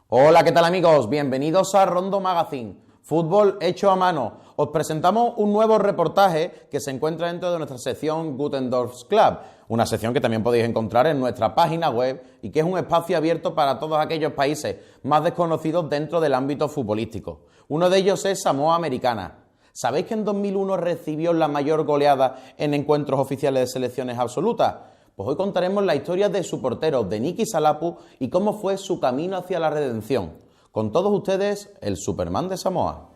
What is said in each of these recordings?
Hola, ¿qué tal amigos? Bienvenidos a Rondo Magazine, fútbol hecho a mano. Os presentamos un nuevo reportaje que se encuentra dentro de nuestra sección Gutendorf's Club, una sección que también podéis encontrar en nuestra página web y que es un espacio abierto para todos aquellos países más desconocidos dentro del ámbito futbolístico. Uno de ellos es Samoa Americana. ¿Sabéis que en 2001 recibió la mayor goleada en encuentros oficiales de selecciones absolutas? Pues hoy contaremos la historia de su portero, de Niki Salapu, y cómo fue su camino hacia la redención. Con todos ustedes, el Superman de Samoa.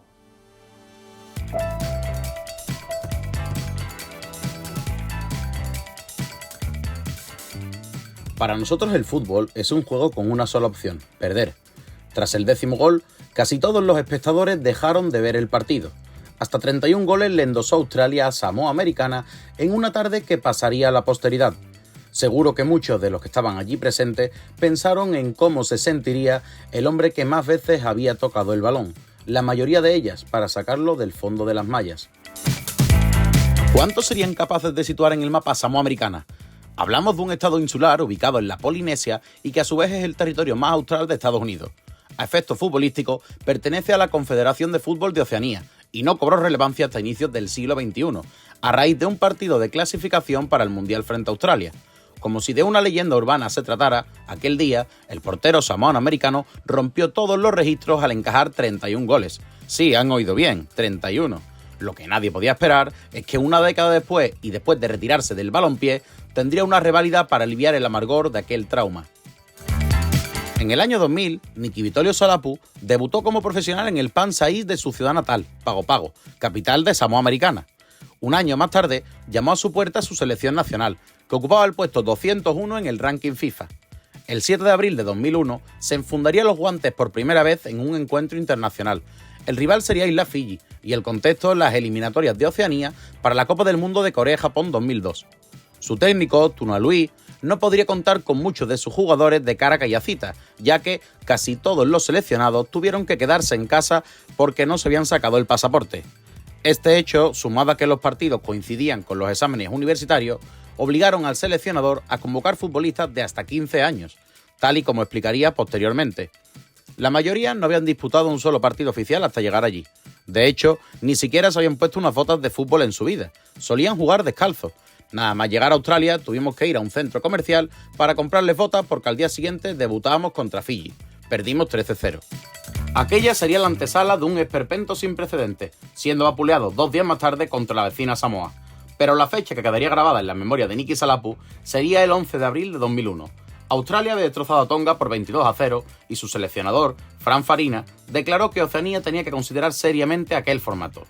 Para nosotros el fútbol es un juego con una sola opción, perder. Tras el 10º gol, casi todos los espectadores dejaron de ver el partido. Hasta 31 goles le endosó Australia a Samoa Americana en una tarde que pasaría a la posteridad. Seguro que muchos de los que estaban allí presentes pensaron en cómo se sentiría el hombre que más veces había tocado el balón, la mayoría de ellas para sacarlo del fondo de las mallas. ¿Cuántos serían capaces de situar en el mapa Samoa Americana? Hablamos de un estado insular ubicado en la Polinesia y que a su vez es el territorio más austral de Estados Unidos. A efectos futbolísticos, pertenece a la Confederación de Fútbol de Oceanía y no cobró relevancia hasta inicios del siglo XXI, a raíz de un partido de clasificación para el Mundial frente a Australia. Como si de una leyenda urbana se tratara, aquel día, el portero samoano-americano rompió todos los registros al encajar 31 goles. Sí, han oído bien, 31. Lo que nadie podía esperar es que una década después, y después de retirarse del balompié, tendría una reválida para aliviar el amargor de aquel trauma. En el año 2000, Niki Vittorio Salapu debutó como profesional en el Pan-Saís de su ciudad natal, Pago Pago, capital de Samoa Americana. Un año más tarde, llamó a su puerta a su selección nacional, que ocupaba el puesto 201 en el ranking FIFA. El 7 de abril de 2001 se enfundaría los guantes por primera vez en un encuentro internacional. El rival sería Isla Fiji y el contexto las eliminatorias de Oceanía para la Copa del Mundo de Corea-Japón 2002. Su técnico, Tunualui, no podría contar con muchos de sus jugadores de cara callecita, ya que casi todos los seleccionados tuvieron que quedarse en casa porque no se habían sacado el pasaporte. Este hecho, sumado a que los partidos coincidían con los exámenes universitarios, obligaron al seleccionador a convocar futbolistas de hasta 15 años, tal y como explicaría posteriormente. La mayoría no habían disputado un solo partido oficial hasta llegar allí. De hecho, ni siquiera se habían puesto unas botas de fútbol en su vida. Solían jugar descalzos. Nada más llegar a Australia, tuvimos que ir a un centro comercial para comprarles botas porque al día siguiente debutábamos contra Fiji. Perdimos 13-0. Aquella sería la antesala de un esperpento sin precedentes, siendo vapuleados 2 días más tarde contra la vecina Samoa. Pero la fecha que quedaría grabada en la memoria de Niki Salapu sería el 11 de abril de 2001. Australia había destrozado a Tonga por 22-0 y su seleccionador, Fran Farina, declaró que Oceanía tenía que considerar seriamente aquel formato.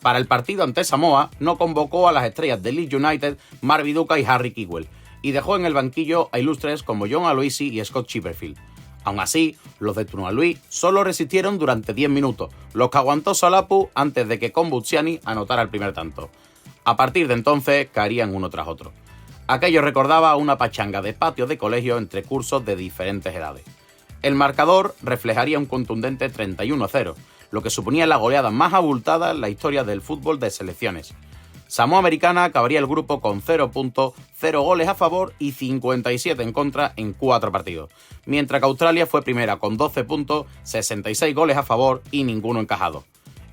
Para el partido ante Samoa no convocó a las estrellas de Leeds United, Mark Viduka y Harry Kewell, y dejó en el banquillo a ilustres como John Aloisi y Scott Chipperfield. Aún así, los de Tunualui solo resistieron durante 10 minutos, los que aguantó Salapu antes de que Kombutsiani anotara el primer tanto. A partir de entonces caerían uno tras otro. Aquello recordaba una pachanga de patio de colegio entre cursos de diferentes edades. El marcador reflejaría un contundente 31-0, lo que suponía la goleada más abultada en la historia del fútbol de selecciones. Samoa Americana acabaría el grupo con 0 puntos, 0 goles a favor y 57 en contra en 4 partidos, mientras que Australia fue primera con 12 puntos, 66 goles a favor y ninguno encajado.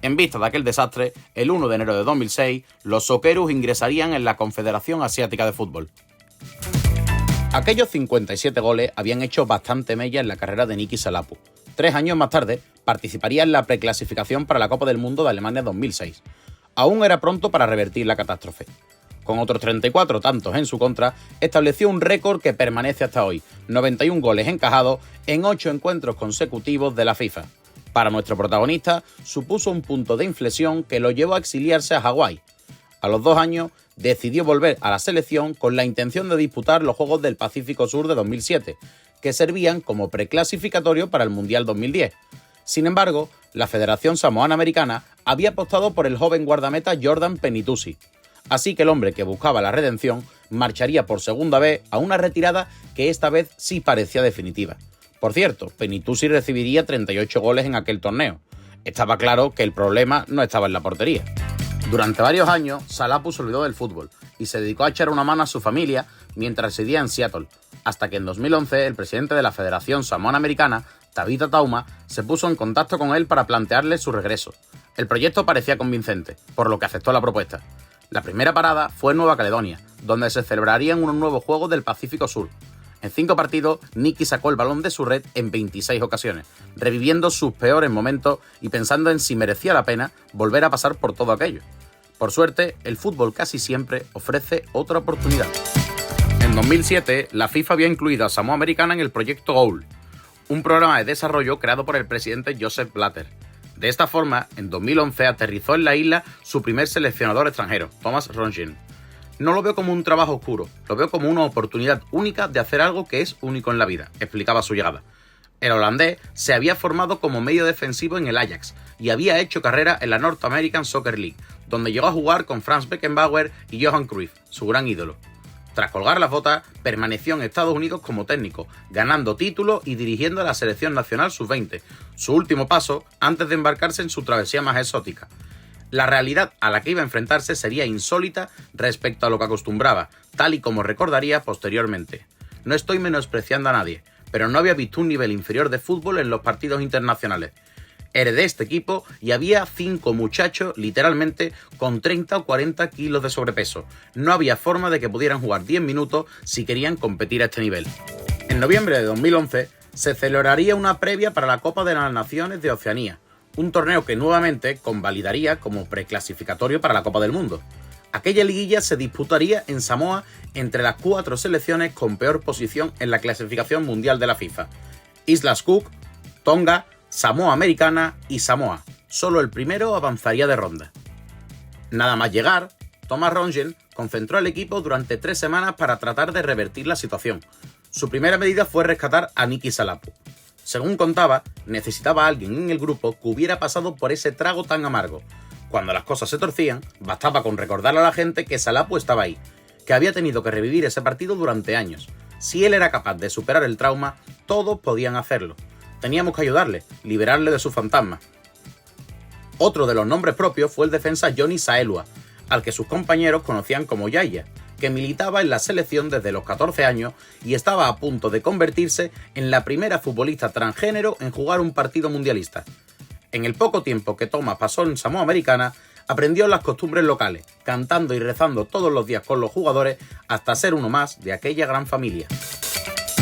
En vista de aquel desastre, el 1 de enero de 2006, los Socceroos ingresarían en la Confederación Asiática de Fútbol. Aquellos 57 goles habían hecho bastante mella en la carrera de Niki Salapu. 3 años más tarde, participaría en la preclasificación para la Copa del Mundo de Alemania 2006. Aún era pronto para revertir la catástrofe. Con otros 34 tantos en su contra, estableció un récord que permanece hasta hoy, 91 goles encajados en 8 encuentros consecutivos de la FIFA. Para nuestro protagonista, supuso un punto de inflexión que lo llevó a exiliarse a Hawái. A los 2 años, decidió volver a la selección con la intención de disputar los Juegos del Pacífico Sur de 2007, que servían como preclasificatorio para el Mundial 2010. Sin embargo, la Federación Samoana Americana había apostado por el joven guardameta Jordan Penitusi. Así que el hombre que buscaba la redención marcharía por segunda vez a una retirada que esta vez sí parecía definitiva. Por cierto, Penitusi recibiría 38 goles en aquel torneo. Estaba claro que el problema no estaba en la portería. Durante varios años, Salapu se olvidó del fútbol y se dedicó a echar una mano a su familia mientras residía en Seattle, hasta que en 2011 el presidente de la Federación Samoana Americana Tabitha Tauma, se puso en contacto con él para plantearle su regreso. El proyecto parecía convincente, por lo que aceptó la propuesta. La primera parada fue en Nueva Caledonia, donde se celebrarían unos nuevos Juegos del Pacífico Sur. En 5 partidos, Nicky sacó el balón de su red en 26 ocasiones, reviviendo sus peores momentos y pensando en si merecía la pena volver a pasar por todo aquello. Por suerte, el fútbol casi siempre ofrece otra oportunidad. En 2007, la FIFA había incluido a Samoa Americana en el proyecto GOAL, un programa de desarrollo creado por el presidente Joseph Blatter. De esta forma, en 2011 aterrizó en la isla su primer seleccionador extranjero, Thomas Rongen. No lo veo como un trabajo oscuro, lo veo como una oportunidad única de hacer algo que es único en la vida, explicaba su llegada. El holandés se había formado como medio defensivo en el Ajax y había hecho carrera en la North American Soccer League, donde llegó a jugar con Franz Beckenbauer y Johan Cruyff, su gran ídolo. Tras colgar las botas, permaneció en Estados Unidos como técnico, ganando títulos y dirigiendo a la selección nacional sub-20, su último paso antes de embarcarse en su travesía más exótica. La realidad a la que iba a enfrentarse sería insólita respecto a lo que acostumbraba, tal y como recordaría posteriormente. No estoy menospreciando a nadie, pero no había visto un nivel inferior de fútbol en los partidos internacionales. Heredé este equipo y había 5 muchachos, literalmente, con 30 o 40 kilos de sobrepeso. No había forma de que pudieran jugar 10 minutos si querían competir a este nivel. En noviembre de 2011 se celebraría una previa para la Copa de las Naciones de Oceanía, un torneo que nuevamente convalidaría como preclasificatorio para la Copa del Mundo. Aquella liguilla se disputaría en Samoa entre las 4 selecciones con peor posición en la clasificación mundial de la FIFA: Islas Cook, Tonga, Samoa Americana y Samoa. Solo el primero avanzaría de ronda. Nada más llegar, Thomas Rongen concentró al equipo durante 3 semanas para tratar de revertir la situación. Su primera medida fue rescatar a Nicky Salapu. Según contaba, necesitaba a alguien en el grupo que hubiera pasado por ese trago tan amargo. Cuando las cosas se torcían, bastaba con recordarle a la gente que Salapu estaba ahí, que había tenido que revivir ese partido durante años. Si él era capaz de superar el trauma, todos podían hacerlo. Teníamos que ayudarle, liberarle de su fantasma. Otro de los nombres propios fue el defensa Joni Saelua, al que sus compañeros conocían como Yaya, que militaba en la selección desde los 14 años y estaba a punto de convertirse en la primera futbolista transgénero en jugar un partido mundialista. En el poco tiempo que Thomas pasó en Samoa Americana, aprendió las costumbres locales, cantando y rezando todos los días con los jugadores hasta ser uno más de aquella gran familia.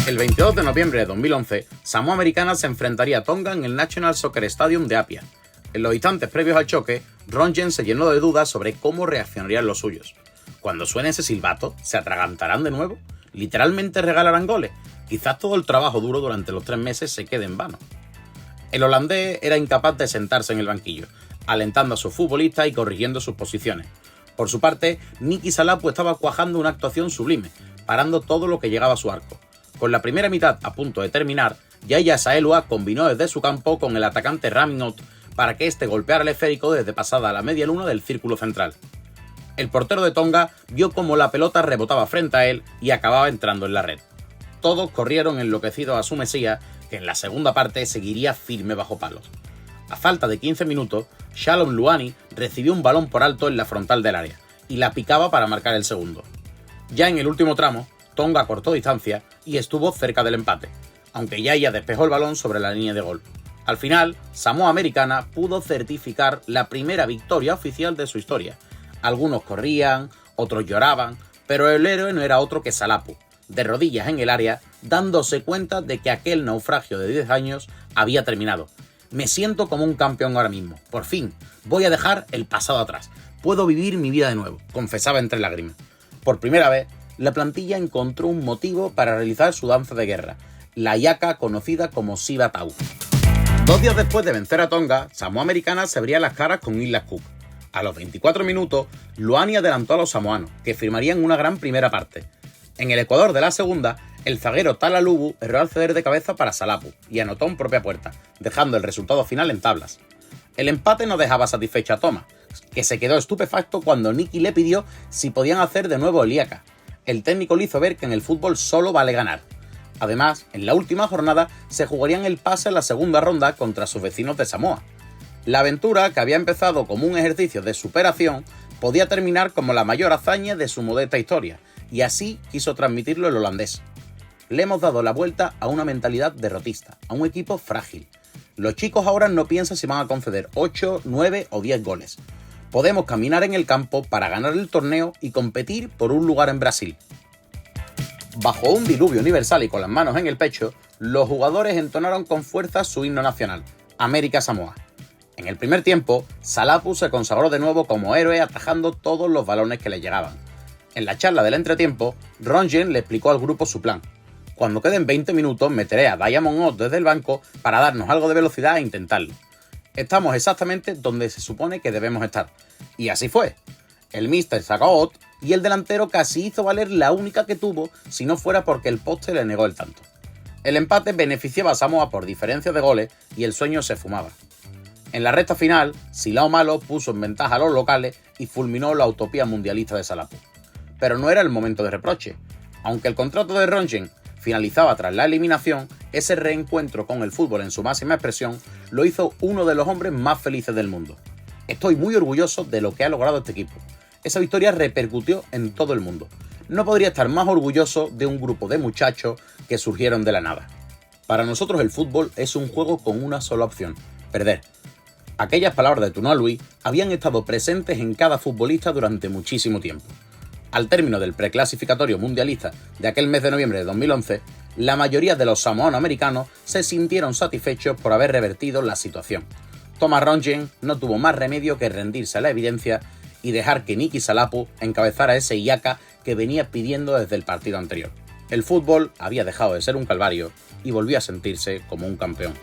El 22 de noviembre de 2011, Samoa Americana se enfrentaría a Tonga en el National Soccer Stadium de Apia. En los instantes previos al choque, Rongen se llenó de dudas sobre cómo reaccionarían los suyos. Cuando suene ese silbato, ¿se atragantarán de nuevo? ¿Literalmente regalarán goles? Quizás todo el trabajo duro durante los 3 meses se quede en vano. El holandés era incapaz de sentarse en el banquillo, alentando a sus futbolistas y corrigiendo sus posiciones. Por su parte, Nicky Salapu estaba cuajando una actuación sublime, parando todo lo que llegaba a su arco. Con la primera mitad a punto de terminar, Yaya Saelua combinó desde su campo con el atacante Raminot para que este golpeara el esférico desde pasada la media luna del círculo central. El portero de Tonga vio cómo la pelota rebotaba frente a él y acababa entrando en la red. Todos corrieron enloquecidos a su mesías, que en la segunda parte seguiría firme bajo palos. A falta de 15 minutos, Shalom Luani recibió un balón por alto en la frontal del área y la picaba para marcar el segundo. Ya en el último tramo, Tonga cortó distancia y estuvo cerca del empate, aunque Yaya despejó el balón sobre la línea de gol. Al final, Samoa Americana pudo certificar la primera victoria oficial de su historia. Algunos corrían, otros lloraban, pero el héroe no era otro que Salapu, de rodillas en el área, dándose cuenta de que aquel naufragio de 10 años había terminado. Me siento como un campeón ahora mismo. Por fin, voy a dejar el pasado atrás. Puedo vivir mi vida de nuevo, confesaba entre lágrimas. Por primera vez, la plantilla encontró un motivo para realizar su danza de guerra, la yaca conocida como Siva Tau. 2 días después de vencer a Tonga, Samoa Americana se abría las caras con Islas Cook. A los 24 minutos, Luani adelantó a los samoanos, que firmarían una gran primera parte. En el ecuador de la segunda, el zaguero Tala Lubu erró al ceder de cabeza para Salapu y anotó en propia puerta, dejando el resultado final en tablas. El empate no dejaba satisfecho a Thomas, que se quedó estupefacto cuando Nicky le pidió si podían hacer de nuevo el yaca. El técnico le hizo ver que en el fútbol solo vale ganar. Además, en la última jornada se jugarían el pase en la segunda ronda contra sus vecinos de Samoa. La aventura, que había empezado como un ejercicio de superación, podía terminar como la mayor hazaña de su modesta historia, y así quiso transmitirlo el holandés. Le hemos dado la vuelta a una mentalidad derrotista, a un equipo frágil. Los chicos ahora no piensan si van a conceder 8, 9 o 10 goles. Podemos caminar en el campo para ganar el torneo y competir por un lugar en Brasil. Bajo un diluvio universal y con las manos en el pecho, los jugadores entonaron con fuerza su himno nacional, América Samoa. En el primer tiempo, Salapu se consagró de nuevo como héroe atajando todos los balones que le llegaban. En la charla del entretiempo, Rongen le explicó al grupo su plan. Cuando queden 20 minutos meteré a Diamond Ott desde el banco para darnos algo de velocidad e intentarlo. Estamos exactamente donde se supone que debemos estar. Y así fue. El míster sacó a Ott y el delantero casi hizo valer la única que tuvo si no fuera porque el poste le negó el tanto. El empate beneficiaba a Samoa por diferencia de goles y el sueño se fumaba. En la recta final, Silao Malo puso en ventaja a los locales y fulminó la utopía mundialista de Salapu. Pero no era el momento de reproche. Aunque el contrato de Rongen finalizaba tras la eliminación, ese reencuentro con el fútbol en su máxima expresión lo hizo uno de los hombres más felices del mundo. Estoy muy orgulloso de lo que ha logrado este equipo. Esa victoria repercutió en todo el mundo. No podría estar más orgulloso de un grupo de muchachos que surgieron de la nada. Para nosotros el fútbol es un juego con una sola opción: perder. Aquellas palabras de Tunua Lui habían estado presentes en cada futbolista durante muchísimo tiempo. Al término del preclasificatorio mundialista de aquel mes de noviembre de 2011, la mayoría de los samoano-americanos se sintieron satisfechos por haber revertido la situación. Thomas Rongen no tuvo más remedio que rendirse a la evidencia y dejar que Niki Salapu encabezara ese Iyaka que venía pidiendo desde el partido anterior. El fútbol había dejado de ser un calvario y volvió a sentirse como un campeón.